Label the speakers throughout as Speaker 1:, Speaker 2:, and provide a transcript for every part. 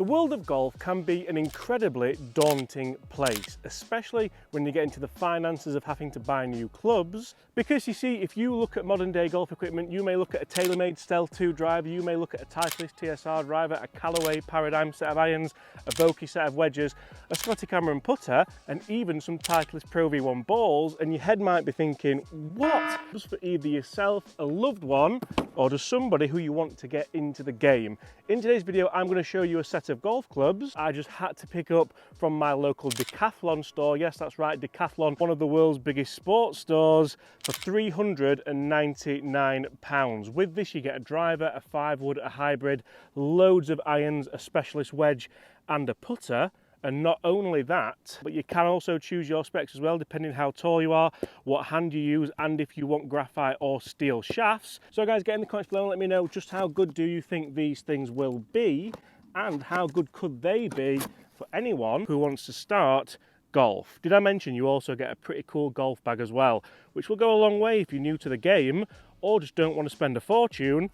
Speaker 1: The world of golf can be an incredibly daunting place, especially when you get into the finances of having to buy new clubs. Because you see, if you look at modern day golf equipment, you may look at a TaylorMade Stealth 2 driver, you may look at a Titleist TSR driver, a Callaway Paradigm set of irons, a Vokey set of wedges, a Scotty Cameron putter, and even some Titleist Pro V1 balls, and your head might be thinking, what? Just for either yourself, a loved one, or just somebody who you want to get into the game. In today's video, I'm going to show you a set of golf clubs I just had to pick up from my local Decathlon store. Yes, that's right, Decathlon, one of the world's biggest sports stores, for £399. With this, you get a driver, a 5-wood, a hybrid, loads of irons, a specialist wedge, and a putter. And not only that, but you can also choose your specs as well, depending how tall you are, what hand you use, and if you want graphite or steel shafts. So guys, get in the comments below and let me know just how good do you think these things will be, and how good could they be for anyone who wants to start golf. Did I mention you also get a pretty cool golf bag as well, which will go a long way if you're new to the game or just don't want to spend a fortune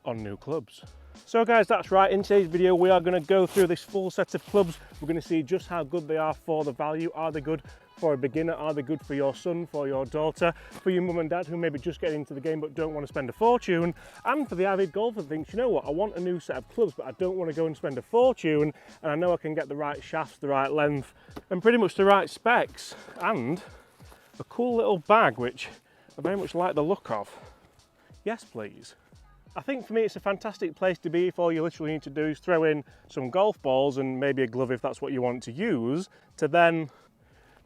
Speaker 1: on new clubs. So guys, that's right, in today's video we are going to go through this full set of clubs. We're going to see just how good they are for the value. Are they good for a beginner? Are they good for your son, for your daughter, for your mum and dad who maybe just getting into the game but don't want to spend a fortune? And for the avid golfer that thinks, you know what, I want a new set of clubs but I don't want to go and spend a fortune, and I know I can get the right shafts, the right length, and pretty much the right specs, and a cool little bag which I very much like the look of. Yes please. I think for me it's a fantastic place to be if all you literally need to do is throw in some golf balls and maybe a glove if that's what you want to use, to then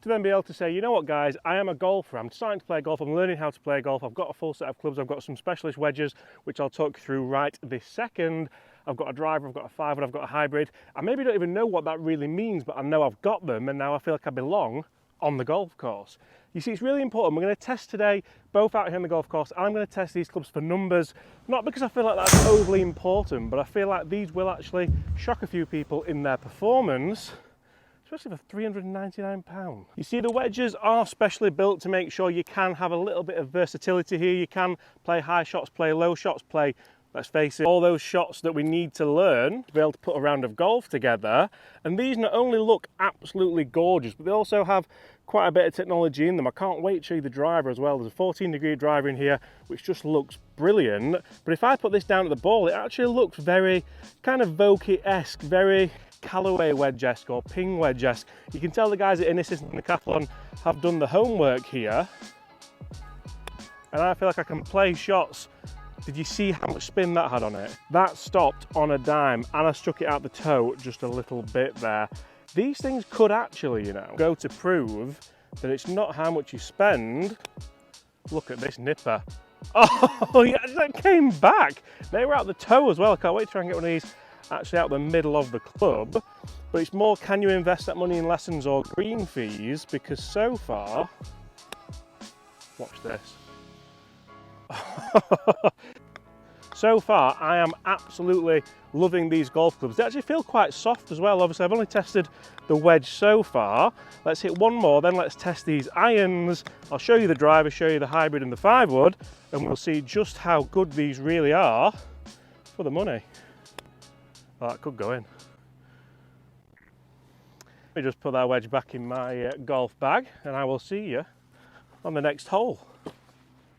Speaker 1: be able to say, you know what guys, I am a golfer, I'm starting to play golf, I'm learning how to play golf, I've got a full set of clubs, I've got some specialist wedges which I'll talk you through right this second, I've got a driver, I've got a 5-wood, I've got a hybrid. I maybe don't even know what that really means, but I know I've got them and now I feel like I belong on the golf course. You see, it's really important. We're going to test today, both out here on the golf course, and I'm going to test these clubs for numbers, not because I feel like that's overly important, but I feel like these will actually shock a few people in their performance, especially for £399. You see, the wedges are specially built to make sure you can have a little bit of versatility here. You can play high shots, play low shots, play, let's face it, all those shots that we need to learn to be able to put a round of golf together. And these not only look absolutely gorgeous, but they also have quite a bit of technology in them. I can't wait to show you the driver as well. There's a 14-degree driver in here, which just looks brilliant. But if I put this down at the ball, it actually looks very kind of Vokey-esque, very Callaway wedge-esque or Ping wedge-esque. You can tell the guys at Innisys and Decathlon have done the homework here. And I feel like I can play shots. Did you see how much spin that had on it? That stopped on a dime, and I struck it out the toe just a little bit there. These things could actually, you know, go to prove that it's not how much you spend. Look at this nipper. Oh, yeah, that came back. They were out the toe as well. I can't wait to try and get one of these actually out the middle of the club. But it's more, can you invest that money in lessons or green fees? Because so far, watch this. So far, I am absolutely loving these golf clubs. They actually feel quite soft as well. Obviously, I've only tested the wedge so far. Let's hit one more, then let's test these irons. I'll show you the driver, show you the hybrid and the 5-wood, and we'll see just how good these really are for the money. Oh, that could go in. Let me just put that wedge back in my golf bag, and I will see you on the next hole.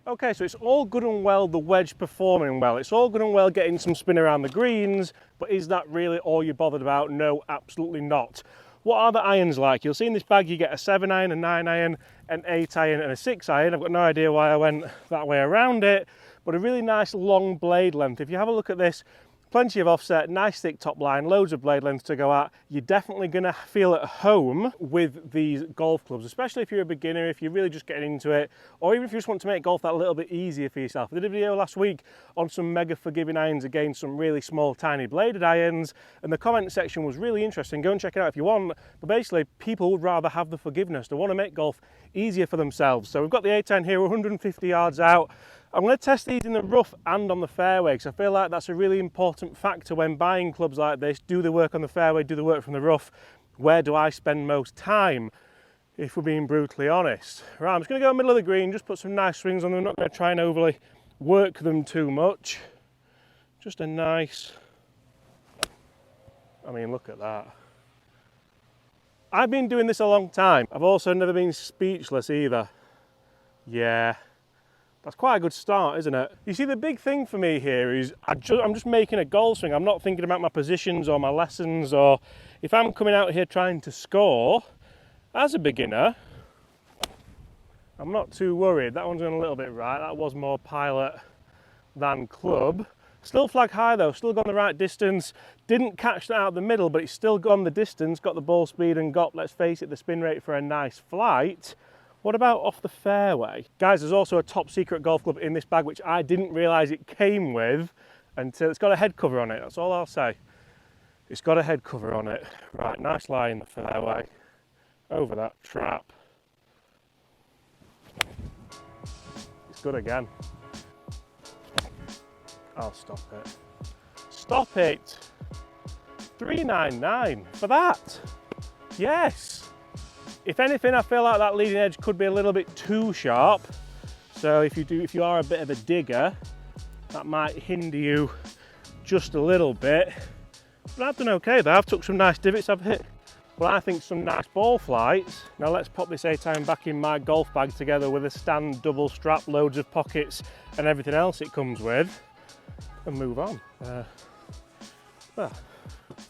Speaker 1: Okay, so it's all good and well the wedge performing well. It's all good and well getting some spin around the greens, but is that really all you're bothered about? No, absolutely not. What are the irons like? You'll see in this bag you get a 7-iron, a 9-iron, an 8-iron and a 6-iron. I've got no idea why I went that way around it, but a really nice long blade length. If you have a look at this, plenty of offset, nice thick top line, loads of blade length to go at. You're definitely going to feel at home with these golf clubs, especially if you're a beginner, if you're really just getting into it, or even if you just want to make golf that little bit easier for yourself. I did a video last week on some mega forgiving irons against some really small tiny bladed irons, and the comment section was really interesting. Go and check it out if you want. But basically, people would rather have the forgiveness. They want to make golf easier for themselves. So we've got the 8-iron here, 150 yards out. I'm going to test these in the rough and on the fairway, because I feel like that's a really important factor when buying clubs like this. Do the work on the fairway, do the work from the rough. Where do I spend most time, if we're being brutally honest? Right, I'm just going to go in the middle of the green, just put some nice swings on them. I'm not going to try and overly work them too much. Just a nice I mean, look at that. I've been doing this a long time. I've also never been speechless either. Yeah, that's quite a good start, isn't it? You see, the big thing for me here is I'm just making a golf swing. I'm not thinking about my positions or my lessons, or if I'm coming out here trying to score as a beginner, I'm not too worried. That one's going a little bit right. That was more pilot than club. Still flag high though, still gone the right distance. Didn't catch that out of the middle, but it's still gone the distance, got the ball speed and got, let's face it, the spin rate for a nice flight. What about off the fairway? Guys, there's also a top secret golf club in this bag, which I didn't realise it came with until it's got a head cover on it. That's all I'll say. It's got a head cover on it. Right, nice lie in the fairway. Over that trap. It's good again. I'll stop it. Stop it! 399 for that. Yes. If anything, I feel like that leading edge could be a little bit too sharp. So if you are a bit of a digger, that might hinder you just a little bit. But I've done okay there. I've took some nice divots. I've hit, well, I think some nice ball flights. Now let's pop this A-Time back in my golf bag together with a stand double strap, loads of pockets and everything else it comes with, and move on.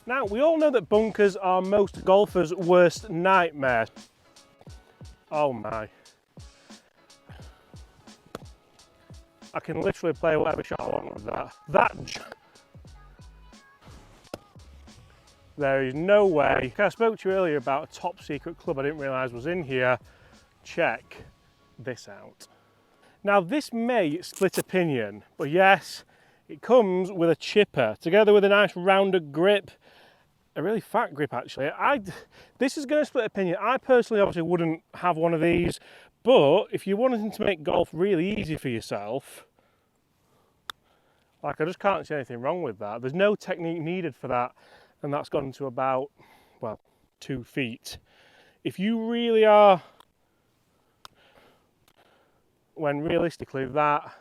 Speaker 1: Now, we all know that bunkers are most golfers' worst nightmare. Oh my. I can literally play whatever shot I want with that. There is no way. I spoke to you earlier about a top secret club I didn't realise was in here. Check this out. Now, this may split opinion, but yes, it comes with a chipper, together with a nice rounder grip, a really fat grip actually. This is going to split opinion. I personally obviously wouldn't have one of these, but if you wanted to make golf really easy for yourself, like, I just can't see anything wrong with that. There's no technique needed for that, and that's gone to about, well, 2 feet. If you really are, when realistically that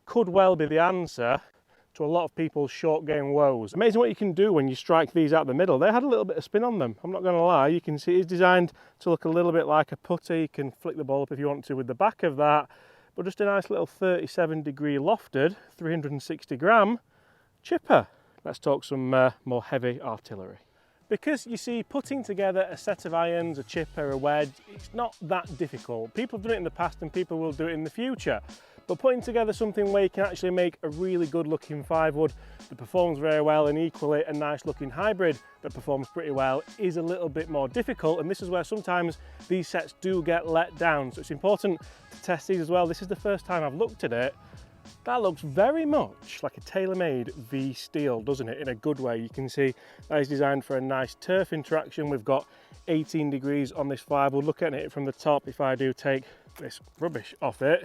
Speaker 1: could well be the answer to a lot of people's short game woes. Amazing what you can do when you strike these out the middle. They had a little bit of spin on them, I'm not going to lie. You can see it's designed to look a little bit like a putter. You can flick the ball up if you want to with the back of that, but just a nice little 37-degree lofted, 360 gram chipper. Let's talk some more heavy artillery. Because you see, putting together a set of irons, a chipper, a wedge, it's not that difficult. People have done it in the past and people will do it in the future. But putting together something where you can actually make a really good looking 5-wood that performs very well, and equally a nice looking hybrid that performs pretty well, is a little bit more difficult. And this is where sometimes these sets do get let down. So it's important to test these as well. This is the first time I've looked at it. That looks very much like a TaylorMade V steel, doesn't it? In a good way. You can see that is designed for a nice turf interaction. We've got 18 degrees on this 5-wood. Looking at it from the top, if I do take this rubbish off it,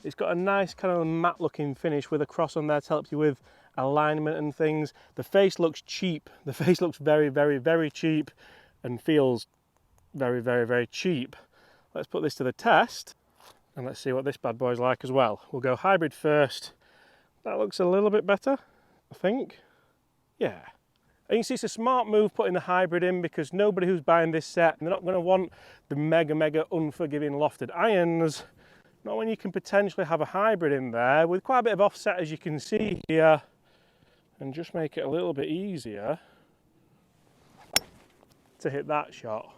Speaker 1: it's got a nice kind of matte looking finish with a cross on there to help you with alignment and things. The face looks cheap. The face looks very, very, very cheap and feels very, very, very cheap. Let's put this to the test and let's see what this bad boy's like as well. We'll go hybrid first. That looks a little bit better, I think. Yeah. And you see, it's a smart move putting the hybrid in, because nobody who's buying this set, they're not going to want the mega unforgiving lofted irons. Not when you can potentially have a hybrid in there with quite a bit of offset, as you can see here, and just make it a little bit easier to hit that shot.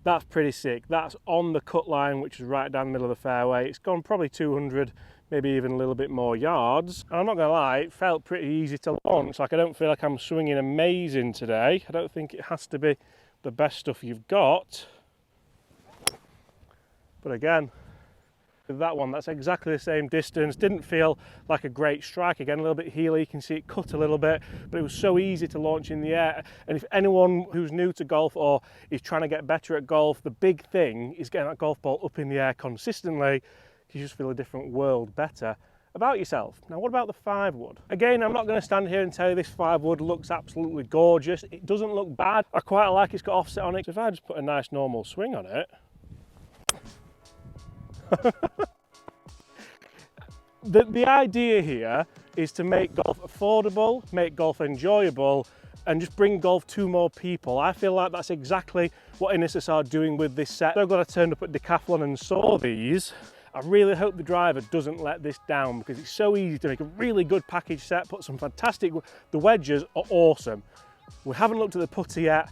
Speaker 1: That's pretty sick. That's on the cut line, which is right down the middle of the fairway. It's gone probably 200, maybe even a little bit more yards. And I'm not gonna lie, it felt pretty easy to launch. Like, I don't feel like I'm swinging amazing today. I don't think it has to be the best stuff you've got. But again, with that one, that's exactly the same distance. Didn't feel like a great strike. Again, a little bit heely. You can see it cut a little bit, but it was so easy to launch in the air. And if anyone who's new to golf or is trying to get better at golf, the big thing is getting that golf ball up in the air consistently. You just feel a different world better about yourself. Now, what about the 5-wood? Again, I'm not going to stand here and tell you this 5-wood looks absolutely gorgeous. It doesn't look bad. I quite like it's got offset on it. So if I just put a nice normal swing on it, the idea here is to make golf affordable, make golf enjoyable, and just bring golf to more people. I feel like that's exactly what Ineos are doing with this set. So glad I turned up at Decathlon and saw these. I really hope the driver doesn't let this down, because it's so easy to make a really good package set, put some fantastic, the wedges are awesome. We haven't looked at the putter yet,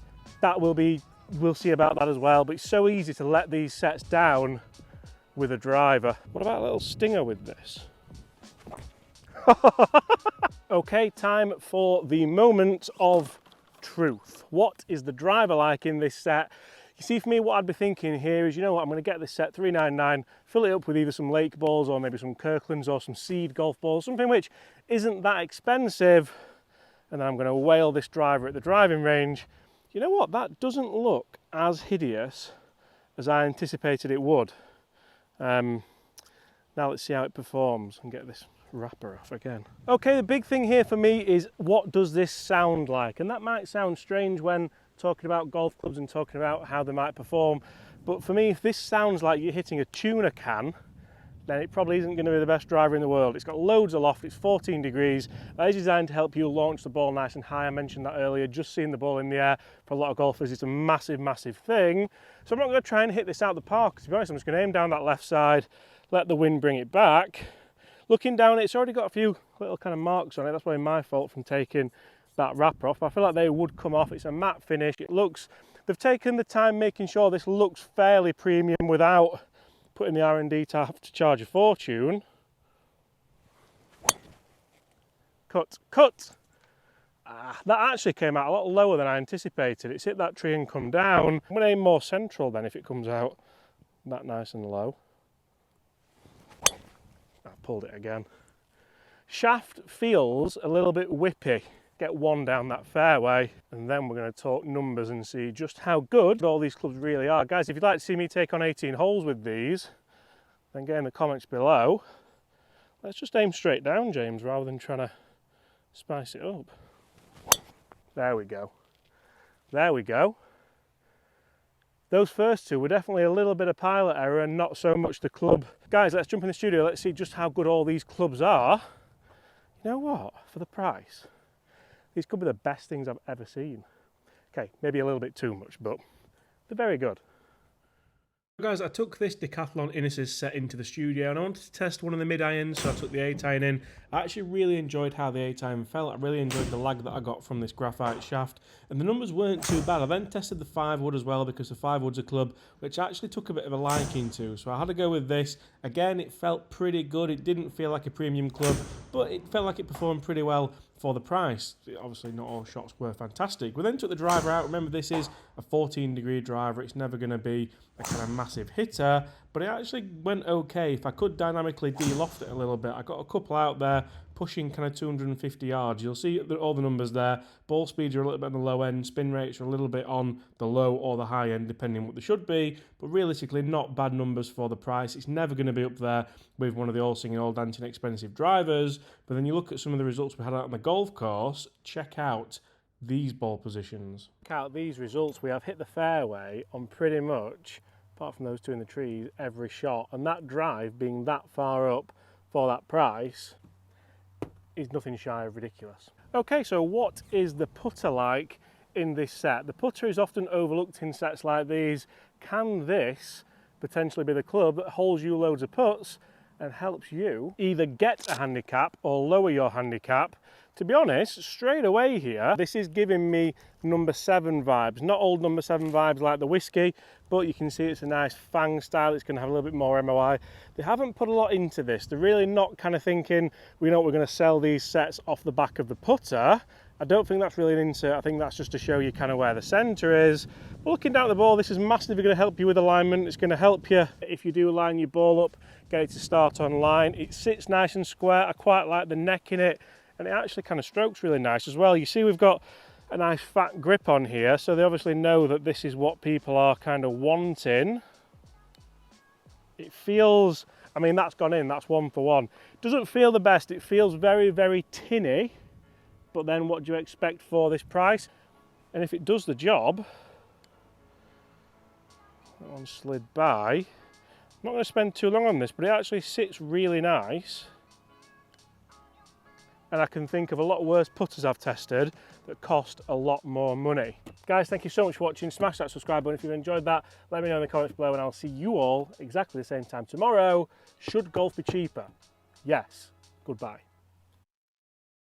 Speaker 1: we'll see about that as well, but it's so easy to let these sets down with a driver. What about a little stinger with this? Okay, time for the moment of truth. What is the driver like in this set? You see, for me, what I'd be thinking here is, you know what, I'm going to get this set 399, fill it up with either some lake balls or maybe some Kirklands or some seed golf balls, something which isn't that expensive, and then I'm going to whale this driver at the driving range. You know what, that doesn't look as hideous as I anticipated it would. Now let's see how it performs and get this wrapper off again. Okay, the big thing here for me is, what does this sound like? And that might sound strange when talking about golf clubs and talking about how they might perform, but for me, if this sounds like you're hitting a tuna can, then it probably isn't going to be the best driver in the world. It's got loads of loft, it's 14 degrees, that is designed to help you launch the ball nice and high. I mentioned that earlier, just seeing the ball in the air for a lot of golfers is a massive, massive thing. So I'm not going to try and hit this out the park. To be honest, I'm just going to aim down that left side, let the wind bring it back. Looking down, it's already got a few little kind of marks on it. That's probably my fault from taking that wrapper off. I feel like they would come off. It's a matte finish. It looks, they've taken the time making sure this looks fairly premium without putting the R&D to have to charge a fortune. Cut, cut. That actually came out a lot lower than I anticipated. It's hit that tree and come down. I'm going to aim more central then if it comes out that nice and low. Pulled it again. Shaft feels a little bit whippy. Get one down that fairway, and then we're going to talk numbers and see just how good all these clubs really are. Guys, if you'd like to see me take on 18 holes with these, then get in the comments below. Let's just aim straight down, James, rather than trying to spice it up. There we go. There we go. Those first two were definitely a little bit of pilot error and not so much the club. Guys, let's jump in the studio. Let's see just how good all these clubs are. You know what? For the price, these could be the best things I've ever seen. Okay, maybe a little bit too much, but they're very good. Guys, I took this Decathlon Ineos set into the studio and I wanted to test one of the mid-irons, so I took the 8-iron in. I actually really enjoyed how the 8-iron felt. I really enjoyed the lag that I got from this graphite shaft, and the numbers weren't too bad. I then tested the 5-wood as well, because the 5-wood's a club which I actually took a bit of a liking to, so I had to go with this. Again, it felt pretty good. It didn't feel like a premium club, but it felt like it performed pretty well for the price. Obviously not all shots were fantastic. We then took the driver out. Remember, this is a 14-degree driver. It's never going to be a kind of massive hitter, but it actually went okay. If I could dynamically de-loft it a little bit, I got a couple out there pushing kind of 250 yards. You'll see all the numbers there. Ball speeds are a little bit on the low end, spin rates are a little bit on the low or the high end, depending on what they should be, but realistically not bad numbers for the price. It's never going to be up there with one of the all-singing, all-dancing expensive drivers, but then you look at some of the results we had out on the golf course, check out these ball positions. Check out these results. We have hit the fairway on pretty much, apart from those two in the trees, every shot, and that drive being that far up for that price is nothing shy of ridiculous. Okay, so what is the putter like in this set? The putter is often overlooked in sets like these. Can this potentially be the club that holds you loads of putts and helps you either get a handicap or lower your handicap? To be honest, straight away here, this is giving me number 7 vibes. Not old number 7 vibes like the whiskey, but you can see it's a nice fang style. It's going to have a little bit more MOI. They haven't put a lot into this. They're really not kind of thinking, we know we're going to sell these sets off the back of the putter. I don't think that's really an insert. I think that's just to show you kind of where the centre is. But looking down at the ball, this is massively going to help you with alignment. It's going to help you if you do line your ball up, get it to start on line. It sits nice and square. I quite like the neck in it, and it actually kind of strokes really nice as well. You see we've got a nice fat grip on here, so they obviously know that this is what people are kind of wanting. It feels, I mean, that's gone in, that's 1 for 1. Doesn't feel the best. It feels very, very tinny, but then what do you expect for this price? And if it does the job, that one slid by. I'm not going to spend too long on this, but it actually sits really nice. and I can think of a lot worse putters I've tested that cost a lot more money. Guys, thank you so much for watching. Smash that subscribe button if you've enjoyed that. Let me know in the comments below, and I'll see you all exactly the same time tomorrow. Should golf be cheaper? Yes. Goodbye.